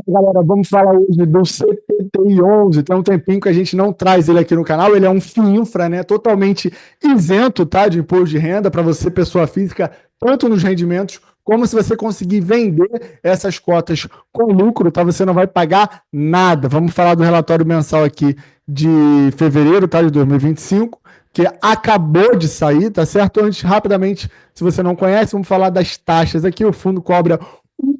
Galera, vamos falar hoje do CPTI 11. Tem um tempinho que a gente não traz ele aqui no canal. Ele é um FIINFRA, né? Totalmente isento, tá? De imposto de renda para você, pessoa física, tanto nos rendimentos como se você conseguir vender essas cotas com lucro, tá? Você não vai pagar nada. Vamos falar do relatório mensal aqui de fevereiro, tá? De 2025, que acabou de sair, tá certo? Antes, rapidamente, se você não conhece, vamos falar das taxas aqui. O fundo cobra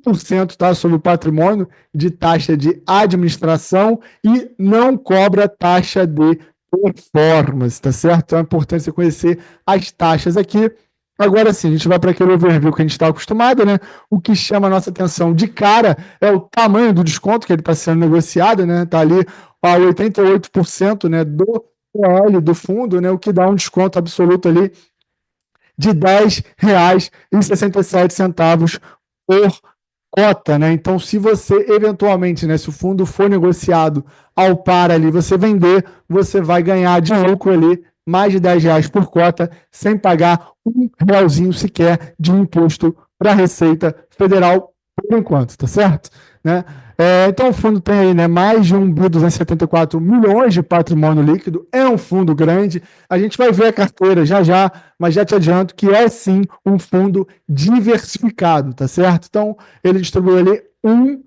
1%, tá, sobre o patrimônio de taxa de administração e não cobra taxa de performance, tá certo? Então é importante você conhecer as taxas aqui. Agora sim, a gente vai para aquele overview que a gente está acostumado, né? O que chama a nossa atenção de cara é o tamanho do desconto que ele está sendo negociado, né? Está ali a 88%, né, do PL do fundo, né? O que dá um desconto absoluto ali de R$ 10,67 por cota, né? Então, se você eventualmente, né, se o fundo for negociado ao par ali, você vender, você vai ganhar de lucro ali mais de R$ 10 por cota, sem pagar um realzinho sequer de imposto para a Receita Federal por enquanto, tá certo? Né? Então o fundo tem aí, né, mais de 1.274 milhões de patrimônio líquido, é um fundo grande. A gente vai ver a carteira já já, mas já te adianto que é sim um fundo diversificado, tá certo? Então ele distribuiu ali R$ 1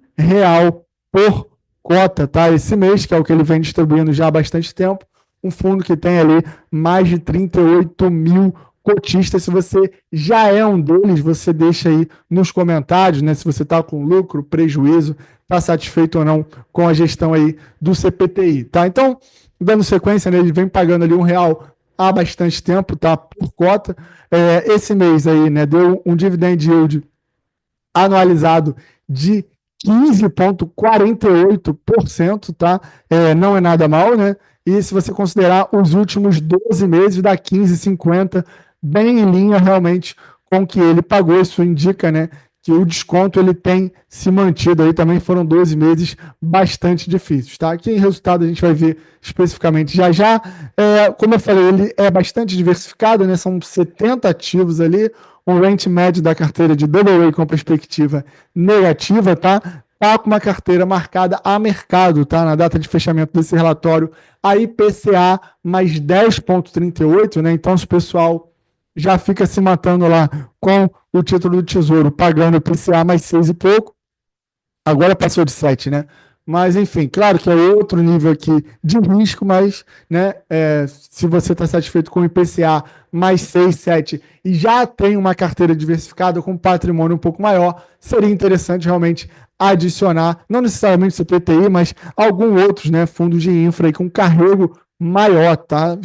por cota, tá? Esse mês, que é o que ele vem distribuindo já há bastante tempo. Um fundo que tem ali mais de 38 mil cotistas. Se você já é um deles, você deixa aí nos comentários, né? Se você está com lucro, prejuízo, está satisfeito ou não com a gestão aí do CPTI, tá? Então, dando sequência, né, ele vem pagando ali R$ 1 há bastante tempo, tá? Por cota. Esse mês aí, né, deu um dividend yield anualizado de 15,48%, tá? Não é nada mal, né? E se você considerar os últimos 12 meses, dá 15,50, bem em linha realmente com o que ele pagou. Isso indica, né, que o desconto ele tem se mantido aí. Também foram 12 meses bastante difíceis, tá? Aqui em resultado a gente vai ver especificamente já já. Como eu falei, ele é bastante diversificado, né? São 70 ativos ali, um rate médio da carteira de AA com perspectiva negativa, tá? Tá com uma carteira marcada a mercado, tá? Na data de fechamento desse relatório, a IPCA mais 10,38, né? Então, se o pessoal já fica se matando lá com o título do Tesouro, pagando IPCA mais 6 e pouco, agora passou de 7, né? Mas, enfim, claro que é outro nível aqui de risco, mas, né, se você está satisfeito com o IPCA mais 6, 7 e já tem uma carteira diversificada com patrimônio um pouco maior, seria interessante realmente adicionar, não necessariamente CPTI, mas algum outros, né, fundos de infra aí com carrego maior, tá?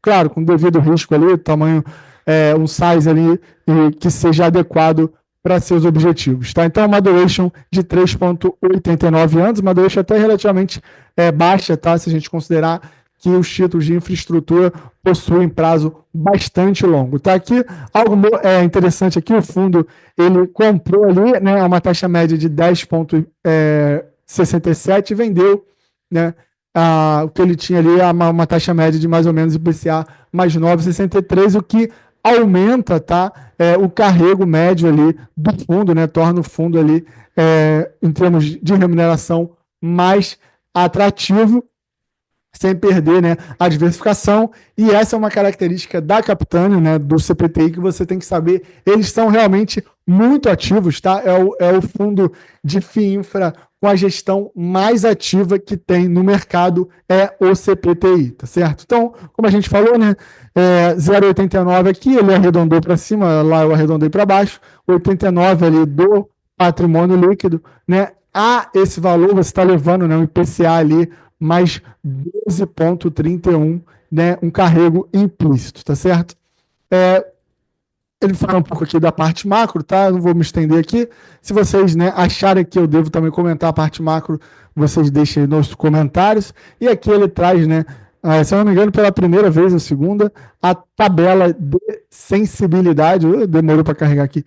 Claro, com devido risco ali, tamanho, um size ali que seja adequado para seus objetivos, tá? Então, uma duration de 3,89 anos, uma duration até relativamente baixa, tá? Se a gente considerar que os títulos de infraestrutura possuem prazo bastante longo, tá? Aqui, algo interessante aqui, o fundo, ele comprou ali, né, uma taxa média de 10,67 e vendeu, né, o que ele tinha ali, uma taxa média de mais ou menos IPCA mais 9,63, o que aumenta, tá, o carrego médio ali do fundo, né, torna o fundo ali, em termos de remuneração, mais atrativo, sem perder, né, a diversificação. E essa é uma característica da Capitânia, né, do CPTI, que você tem que saber. Eles são realmente muito ativos, tá? É o fundo de FII Infra com a gestão mais ativa que tem no mercado, é o CPTI, tá certo? Então, como a gente falou, né, 0,89 aqui, ele arredondou para cima, lá eu arredondei para baixo, 89 ali do patrimônio líquido, né? A esse valor você está levando, né, um IPCA ali mais 12,31, né, um carrego implícito, tá certo? Ele fala um pouco aqui da parte macro, tá? Não vou me estender aqui. Se vocês, né, acharem que eu devo também comentar a parte macro, vocês deixem aí nos comentários. E aqui ele traz, né, se eu não me engano, pela primeira vez ou segunda, a tabela de sensibilidade. Demorou para carregar aqui.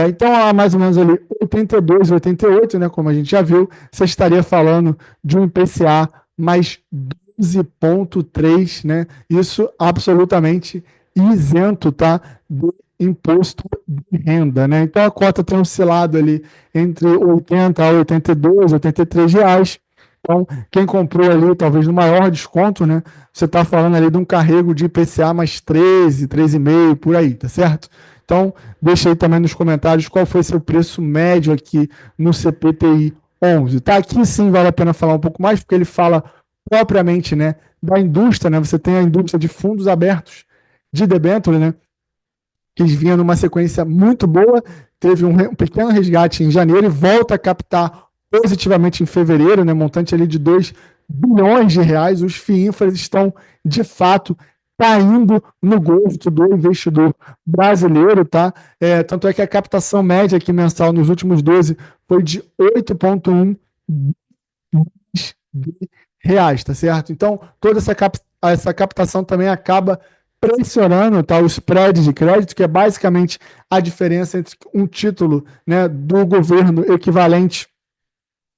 Então, mais ou menos ali 82, 88, né, como a gente já viu, você estaria falando de um IPCA mais 12,3, né? Isso absolutamente isento, tá? De imposto de renda, né? Então a cota tem oscilado ali entre 80 a 82, 83 reais. Então, quem comprou ali, talvez no maior desconto, né? Você está falando ali de um carrego de IPCA mais 13, 13,5, por aí, tá certo? Então, deixa aí também nos comentários qual foi seu preço médio aqui no CPTI 11. Tá? Aqui sim vale a pena falar um pouco mais, porque ele fala propriamente, né, da indústria, né? Você tem a indústria de fundos abertos de debênture, né? Que vinha numa sequência muito boa, teve um pequeno resgate em janeiro e volta a captar positivamente em fevereiro, né, montante ali de 2 bilhões de reais. Os FIINFRAs estão, de fato, caindo no gosto do investidor brasileiro, tá? Tanto é que a captação média aqui mensal nos últimos 12 foi de 8,1 bilhões de reais, tá certo? Então, toda essa captação também acaba pressionando, tá, o spread de crédito, que é basicamente a diferença entre um título, né, do governo equivalente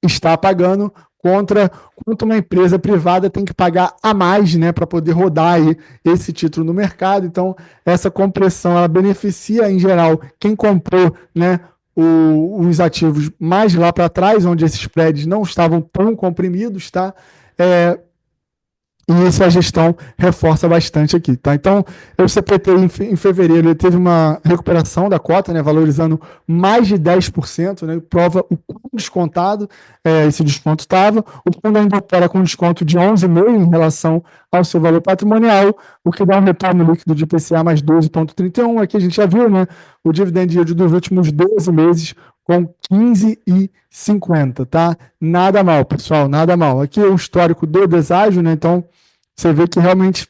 está pagando contra quanto uma empresa privada tem que pagar a mais, né, para poder rodar aí esse título no mercado. Então, essa compressão ela beneficia em geral quem comprou, né, os ativos mais lá para trás, onde esses spreads não estavam tão comprimidos, tá? E isso a gestão reforça bastante aqui, tá? Então, o CPTI em fevereiro ele teve uma recuperação da cota, né, valorizando mais de 10%, né, prova o quão descontado esse desconto estava. O fundo ainda opera com desconto de 11,5% em relação ao seu valor patrimonial, o que dá um retorno líquido de IPCA mais 12,31%. Aqui a gente já viu, né, o dividend yield dos últimos 12 meses com 15,50, tá? Nada mal, pessoal, nada mal. Aqui é o histórico do deságio, né? Então, você vê que realmente,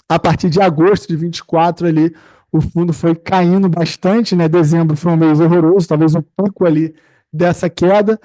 a partir de agosto de 24 ali, o fundo foi caindo bastante, né? Dezembro foi um mês horroroso, talvez um pouco ali dessa queda.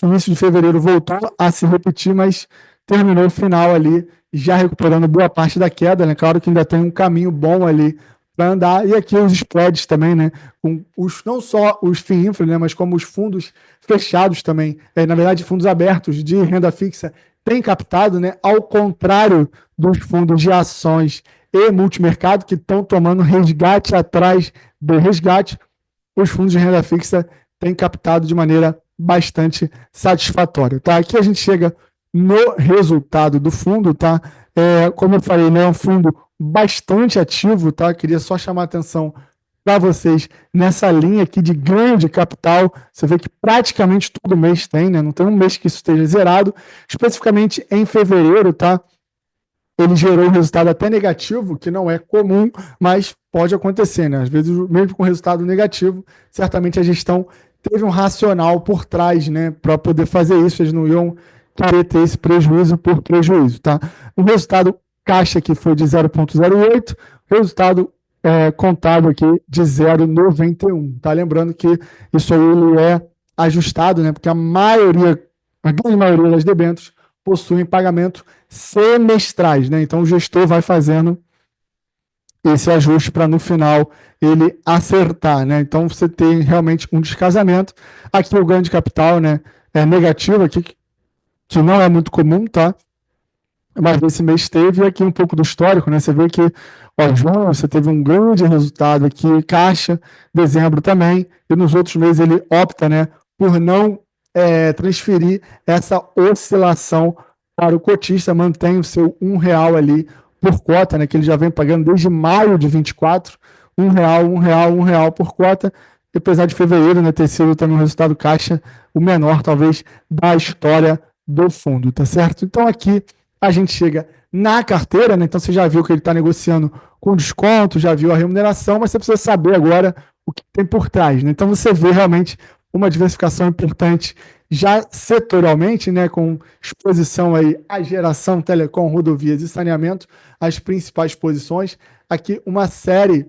Início de fevereiro voltou a se repetir, mas terminou o final ali, já recuperando boa parte da queda, né? Claro que ainda tem um caminho bom ali para andar. E aqui os spreads também, né? Com não só os FIINFRA, né? Mas como os fundos fechados também, na verdade, fundos abertos de renda fixa têm captado, né? Ao contrário dos fundos de ações e multimercado, que estão tomando resgate atrás do resgate, os fundos de renda fixa têm captado de maneira bastante satisfatória, tá? Aqui a gente chega no resultado do fundo, tá? Como eu falei, né, é um fundo bastante ativo, tá? Queria só chamar a atenção para vocês nessa linha aqui de ganho de capital. Você vê que praticamente todo mês tem, né? Não tem um mês que isso esteja zerado. Especificamente em fevereiro, tá? Ele gerou um resultado até negativo, que não é comum, mas pode acontecer, né? Às vezes, mesmo com resultado negativo, certamente a gestão teve um racional por trás, né? Para poder fazer isso, eles não iam querer ter esse prejuízo por prejuízo, tá? O resultado caixa aqui foi de 0,08, resultado contábil aqui de 0,91, tá? Lembrando que isso aí ele é ajustado, né? Porque a grande maioria das debêntures possuem pagamento semestrais, né? Então o gestor vai fazendo esse ajuste para no final ele acertar, né? Então você tem realmente um descasamento. Aqui o ganho de capital, né, é negativo aqui, que não é muito comum, tá? Mas esse mês teve aqui um pouco do histórico, né? Você vê que, ó, junho você teve um grande resultado aqui, caixa, dezembro também, e nos outros meses ele opta, né, por não transferir essa oscilação para o cotista, mantém o seu R$ 1 ali por cota, né, que ele já vem pagando desde maio de 24, R$ 1, R$ 1 por cota, e apesar de fevereiro, né, ter sido também um resultado caixa o menor, talvez, da história do fundo, tá certo? Então aqui a gente chega na carteira, né? Então você já viu que ele está negociando com desconto, já viu a remuneração, mas você precisa saber agora o que tem por trás, né? Então você vê realmente uma diversificação importante já setorialmente, né? Com exposição aí à geração, telecom, rodovias e saneamento, as principais posições. Aqui uma série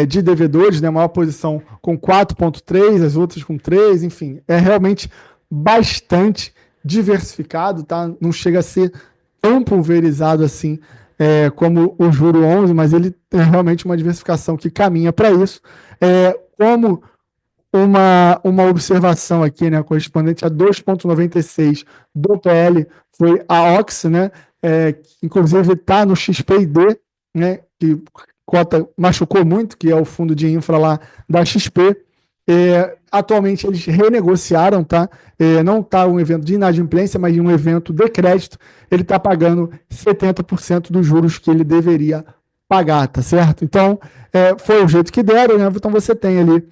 de devedores, né? Maior posição com 4,3, as outras com 3, enfim, é realmente bastante diversificado, tá? Não chega a ser tão pulverizado assim como o juro 11, mas ele tem realmente uma diversificação que caminha para isso. Como uma observação aqui, né, correspondente a 2,96 do PL, foi a Ox, né, que inclusive está no XPID, né, que cota machucou muito, que é o fundo de infra lá da XP. Atualmente eles renegociaram, tá? Não está um evento de inadimplência, mas um evento de crédito. Ele está pagando 70% dos juros que ele deveria pagar, tá certo? Então, foi o jeito que deram, né? Então você tem ali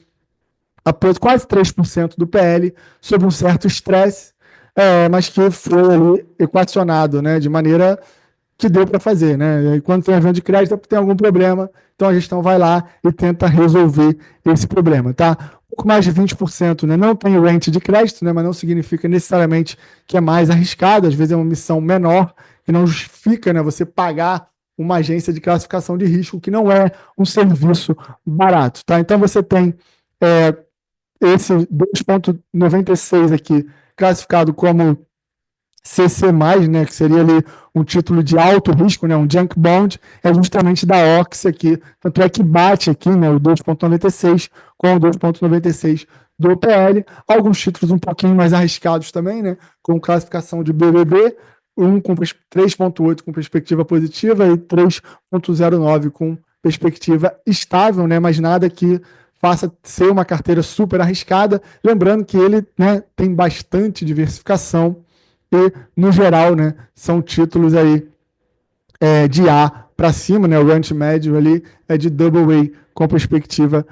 quase 3% do PL sob um certo estresse, mas que foi ali equacionado, né? De maneira que deu para fazer, né? E quando tem evento de crédito, é porque tem algum problema, então a gestão vai lá e tenta resolver esse problema, tá? Um pouco mais de 20%, né? Não tem rent de crédito, né? Mas não significa necessariamente que é mais arriscado, às vezes é uma missão menor, que não justifica, né? Você pagar uma agência de classificação de risco, que não é um serviço barato, tá? Então você tem esse 2,96 aqui, classificado como CC+, né, que seria ali um título de alto risco, né, um junk bond, é justamente da Oxy aqui. Tanto é que bate aqui, né, o 2,96 com o 2,96 do PL. Alguns títulos um pouquinho mais arriscados também, né, com classificação de BBB, um com 3,8 com perspectiva positiva e 3,09 com perspectiva estável, né, mas nada que faça ser uma carteira super arriscada. Lembrando que ele, né, tem bastante diversificação e, no geral, né, são títulos aí de A para cima, né, o range médio ali é de double A com perspectiva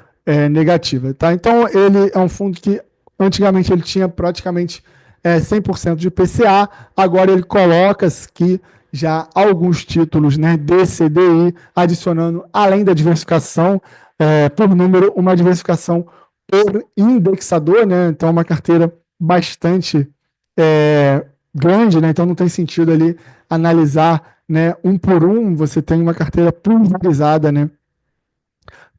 negativa. Tá? Então, ele é um fundo que antigamente ele tinha praticamente 100% de PCA, agora ele coloca aqui já alguns títulos, né, DCDI, adicionando, além da diversificação por número, uma diversificação por indexador, né, então uma carteira bastante grande, né, então não tem sentido ali analisar, né, um por um, você tem uma carteira pulverizada, né,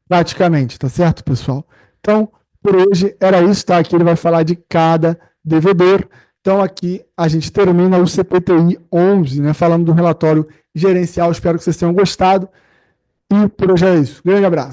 praticamente, tá certo, pessoal? Então, por hoje era isso, tá? Aqui ele vai falar de cada devedor. Então, aqui a gente termina o CPTI 11, né? Falando do relatório gerencial. Espero que vocês tenham gostado. E por hoje é isso. Grande abraço.